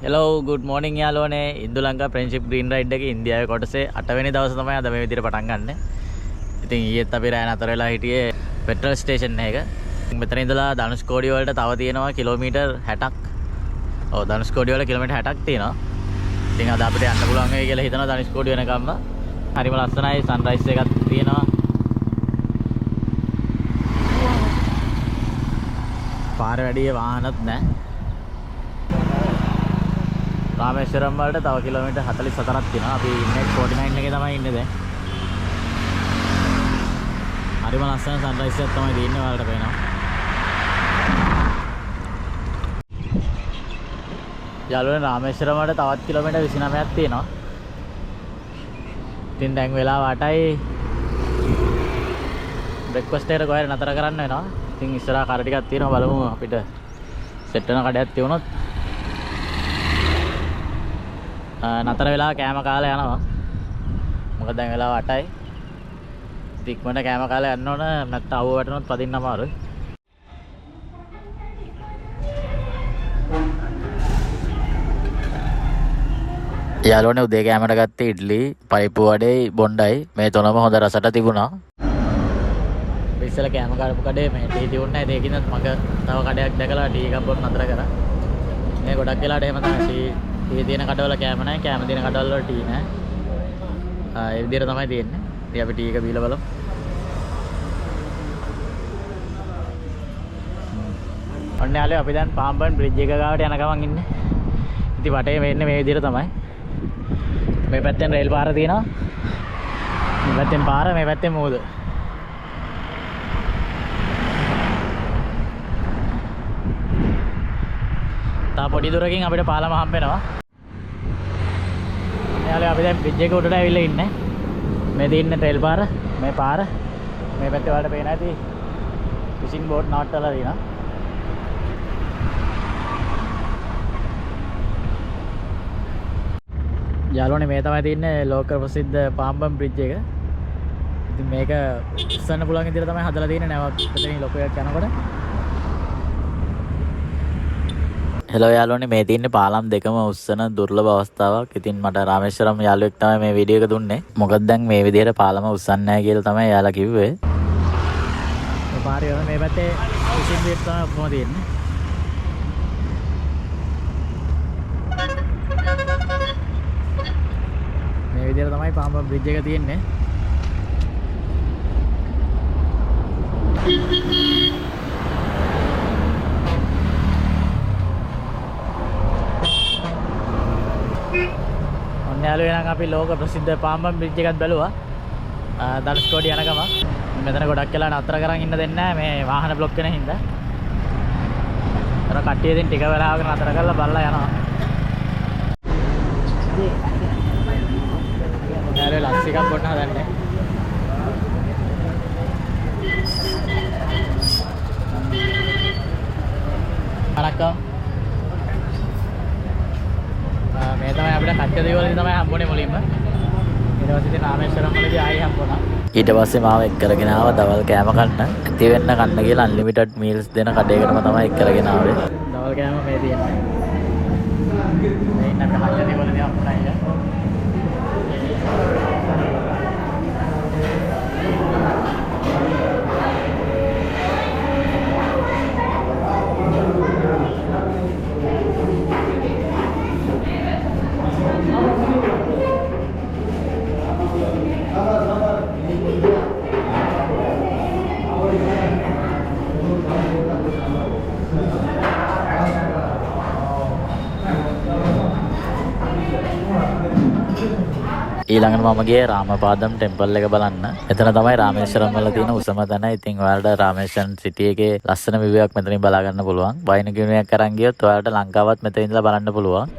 Hello good morning යාළුවනේ. ඉන්දු Lanka friendship green ride එකේ ඉන්දියාවේ කොටසේ 8 වෙනි දවසේ තමයි අද මේ විදිහට පටන් ගන්න. ඉතින් ඊයේත් අපි රෑ නතර වෙලා හිටියේ පෙට්‍රල් ස්ටේෂන් එක. මෙතන ඉඳලා ධනුෂ්කෝඩි වලට තව තියෙනවා කිලෝමීටර් 60ක්. ඔව් ධනුෂ්කෝඩි වල කිලෝමීටර් 60ක් තියෙනවා. ඉතින් අද අපිට යන්න පුළුවන් වෙයි කියලා හිතනවා ධනුෂ්කෝඩි වෙනකම්ම. හරිම ලස්සනයි සන්රයිස් එකක් තියෙනවා. පාර වැඩි වාහනත් නැහැ. රාමේශ්වරම් වලට තව කිලෝමීටර් 44ක් තියෙනවා. අපි ඉන්නේ 49 එකේ තමයි ඉන්නේ දැන්. හරිම ලස්සන සන්රයිස් එකක් තමයි තියෙන්නේ ඔයාලට පේනවා. යාළුවනේ රාමේශ්වරම් වලට තවත් කිලෝමීටර් 29ක් තියෙනවා. ඉතින් දැන් වෙලාව 8යි. බ්‍රෙක්ෆාස්ට් එකට කොහෙද නතර කරන්න වෙනවා. ඉතින් ඉස්සරහා කර ටිකක් තියෙනවා බලමු අපිට සෙට් වෙන කඩයක් තියුණොත් නතර වෙලා කෑම කාලා යනවා. මොකද දැන් වෙලාව 8යි. ඉක්මනට කෑම කාලා යන්න ඕන නැත්නම් අවුව වැටුනොත් පදින්න අමාරුයි. යාළුවනේ උදේ කෑමට ගත්තේ ඉඩ්ලි, පයිප්පු වඩේ, බොණ්ඩයි. මේ තුනම හොඳ රසට තිබුණා. ඉස්සෙල්ලා කෑම කාපු කඩේ මේ ටී තියුන්නේ නැහැ. ඒකින්ද මග තව කඩයක් දැකලා ටී එකක් බොන්න නතර කරා. මේ ගොඩක් වෙලාට එහෙම තමයි ටී තියෙන කඩවල කෑම නැහැ, කෑම තියෙන කඩවල වල ටී නැහැ. ඒ විදිහට තමයි තියෙන්නේ. ඉතින් අපි ටී එක බීලා බලමු. ඔන්න යාළුවෝ අපි දැන් පාම්බන් බ්‍රිජ් එක ගාවට යන ගමන් ඉන්නේ. ඉතින් වටේ වෙන්නේ මේ විදිහට තමයි. මේ පැත්තෙන් රේල් පාර තියෙනවා. මේ පැත්තෙන් පාර, මේ පැත්තෙන් මූද. තා පොඩි දුරකින් අපිට පාලම හම්බ වෙනවා. යාළුවෝ අපි දැන් බ්‍රිජ් එක උඩට ඇවිල්ලා ඉන්නේ. මේ තියෙන රේල් පාර, මේ පාර, මේ පැත්තේ වලට පේන ඇති ෆිෂින් බෝට් නවත්තලා තියෙනවා. යාළුවනේ මේ තමයි තියෙන්නේ ලෝක ප්‍රසිද්ධ පාම්බන් බ්‍රිජ් එක. ඉතින් මේක ඉස්සන්න පුළුවන් විදිහට තමයි හදලා තියෙන්නේ. නැවක් මෙතනින් ලොකු එකක් යනකොට. හෙලෝ යාළුවනේ මේ තියෙන්නේ පාලම් දෙකම උස්සන දුර්ලභ අවස්ථාවක්. ඉතින් මට රාමේශ්වරම් යාළුවෙක් තමයි මේ වීඩියෝ එක දුන්නේ. මොකද දැන් මේ විදිහට පාලම උස්සන්නේ නැහැ කියලා තමයි යාළුවා කිව්වේ. මේ පාරේ මේ පැත්තේ ෆිෂින් බෝට් තමයි ඔක්කොම තියෙන්නේ. මේ විදිහට තමයි පාම්බන් බ්‍රිජ් එක තියෙන්නේ. ඔන්න යාළුවෝ එහෙනම් අපි ලෝක ප්‍රසිද්ධ පාම්බන් බ්‍රිජ් එකත් බැලුවා. ධනුෂ්කෝඩි යන ගම. මෙතන ගොඩක් වෙලා නතර කරන් ඉන්න දෙන්නේ නැහැ මේ වාහන බ්ලොක් වෙන හින්දා. අර කට්ටිය ඉතින් ටික වෙලාවක නතර කරලා බලලා යනවා. යාළුවෝ ලස්සි එකක් බොන්න හදන්නේ. අරක්කම් මේ තමයි අපිට කච්ච දේවලදී තමයි හම්බුනේ මුලින්ම. ඊට පස්සේ ඉතින් රාමේශ්වරම් වලදී ආයෙ හම්බුණා. ඊට පස්සේ මාව එක් කරගෙන ආවා දවල් කෑම කන්න. ඇති වෙන්න කන්න කියලා අන්ලිමිටඩ් මීල්ස් දෙන කඩේකටම තමයි එක් කරගෙන ආවේ. දවල් කෑම මේ තියෙන්නේ. මේ ඉන්න අපිට කච්ච දේවලදී හම්බුණා ඉතින්. ඊළඟට මම ගියේ රාමපාදම් ටෙම්පල් එක බලන්න. එතන තමයි රාමේශ්වරම් වල තියෙන උසම තැන. ඉතින් ඔයාලට රාමේශ්වරම් සිටි එකේ ලස්සන view එකක් මෙතනින් බලා ගන්න පුළුවන්. වයින් ගිණුවක් අරන් ගියොත් ඔයාලට ලංකාවත් මෙතන ඉඳලා බලන්න පුළුවන්.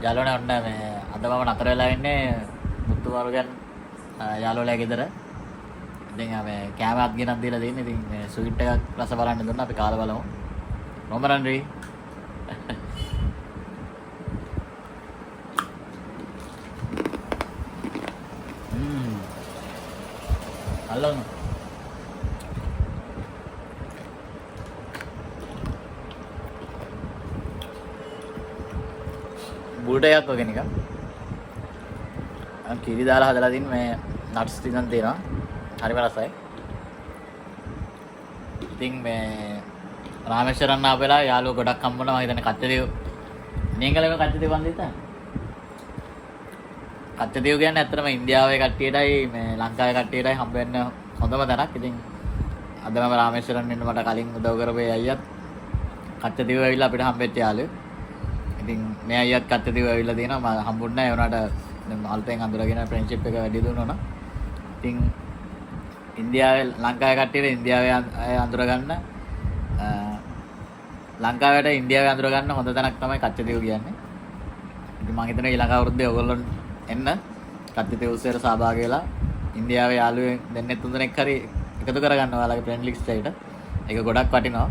යාළුවනේ ඔන්න මේ අද මම නතර වෙලා ඉන්නේ මුතුවරුගෙන් යාළුවලා ගෙදර. ඉතින් මේ කෑමක් ගෙනත් දීලා තියෙන්නේ. ඉතින් මේ ස්වීට් එකක් රස බලන්න දුන්නා. අපි කාලා බලමු. රොමරන්රි Alon. බූට එකක් වගේ නිකන්. කිරි දාලා හදලා තින් මේ නට්ස් ටිකක් තියෙනවා. හරිම රසයි. ඉතින් මේ රාමේශ්වරම් ආපෙලා යාළුවෝ ගොඩක් හම්බුණා. මම හිතන්නේ කච්චදීව නිංගලම කච්චදීව වන්දිත. කච්චදීව කියන්නේ ඇත්තටම ඉන්දියාවේ කට්ටියටයි මේ ලංකාවේ කට්ටියටයි හම්බ වෙන්න හොඳම තැනක්. ඉතින් අද මම රාමේශ්වරම් එන්න මට කලින් උදව් කරපේ අයියත් කච්චදීව ඇවිල්ලා අපිට හම්බෙච්ච යාළුවෝ. ඉතින් මේ අයියත් කච්චදීව ඇවිල්ලා තියෙනවා. මම හම්බුන්නේ නැහැ. ඒ වුණාට අල්පෙන් අඳුරගෙන ෆ්‍රෙන්ඩ්ෂිප් එක වැඩි දුන්නා. ඉතින් ඉන්දියාවේ ලංකාවේ කට්ටියට ඉන්දියාවේ අය අඳුර ගන්න ලංකාවට ඉන්දියාවේ අඳුර ගන්න හොඳ තැනක් තමයි කච්චදීව කියන්නේ. ඉතින් මම හිතනවා ඊළඟ අවුරුද්දේ ඔයගොල්ලෝ එන්න කච්චදීව උත්සවයට සහභාගී වෙලා ඉන්දියාවේ යාළුවෙන් දෙන්නෙක් තුන්දෙනෙක් හරි එකතු කරගන්න ඔයාලගේ ෆ්‍රෙන්ඩ් ලිස්ට් එකට. ඒක ගොඩක් වටිනවා.